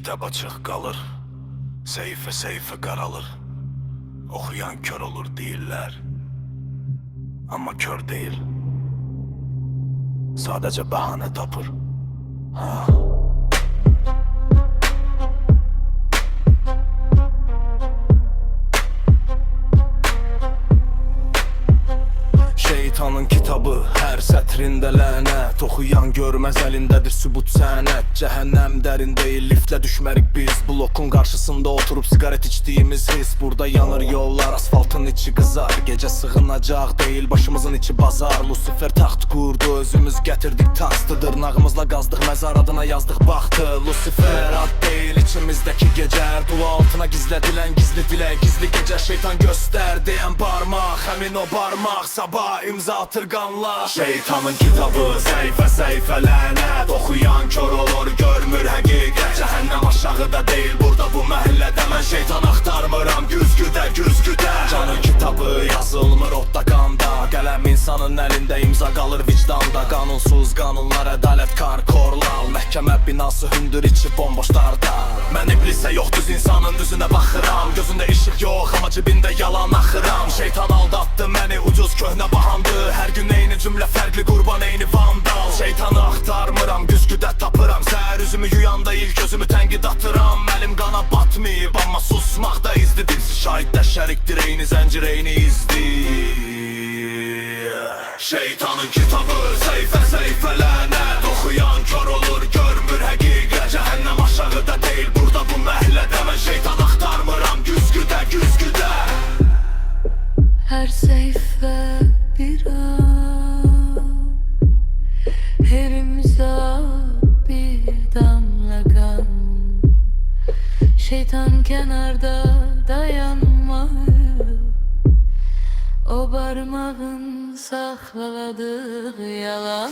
Kitap açıq qalır, səhifə qaralır. Oxuyan kör olur deyirlər, amma kör deyil. Sadəcə bəhanə tapır. Şeytanın kitabı, hər sətrində lənət. Oxuyan görməz, əlindədir sübut sənət. Cəhənnəm dərin deyil, liftlə düşmərik biz. Blokun qarşısında oturub siqaret içdiyimiz his. Burada yanır yollar, asfaltın içi qızar. Gecə sığınacaq deyil, başımızın içi bazar. Lucifer taxt qurdu, özümüz gətirdik tastı. Dırnağımızla qazdıq, məzar adına yazdıq baxtı. Lucifer ad deyil, içimizdəki gecə. Dua altına gizlədilən gizli dilək. Gizli gecə şeytan göstər deyən barmaq. Həmin o barmaq sabah imza atır qanla. Şeytanın kitabı, səhifə lənət. Oxuyan kör olur, görmür həqiqət. Cəhənnəm aşağıda deyil, burada bu məhəllədə. Mən şeytan axtarmıram, güzgüdə Canın kitabı yazılmır otda qanda. Qələm insanın əlində, imza qalır vicdanda. Qanunsuz qanunlar, ədalət kar korlal. Məhkəmə binası hündür, içi bomboşlarda. Mən iblisə yox, düz insanın düzünə baxıram. Gözündə işıq yox, amma cibində yalan axıram. Şeytan aldatdı məni, ucuz köhnə bahandı. Hər gün eyni cümlə, fərqli qurban, eyni vandal. Şeytanı axtarmıram, güzgüdə tapıram. Səhər üzümü yuyanda ilk gözümü tənqid atıram. Əlim qana batmayıb, amma susmaqda izli. Dilsiz şahiddə şərikdir, eyni zəncir, eyni izdir. Şeytanın kitabı, səhifə lənət. Oxuyan kör olur, görmür həqiqət. Cəhənnəm aşağıda deyil, burada bu məhəllədə. Mən şeytan axtarmıram, güzgüdə Hər səhifə bir an, hər imza bir damla qan. Şeytan kənarda dayanmayıb, o barmağın saxladığı yalan.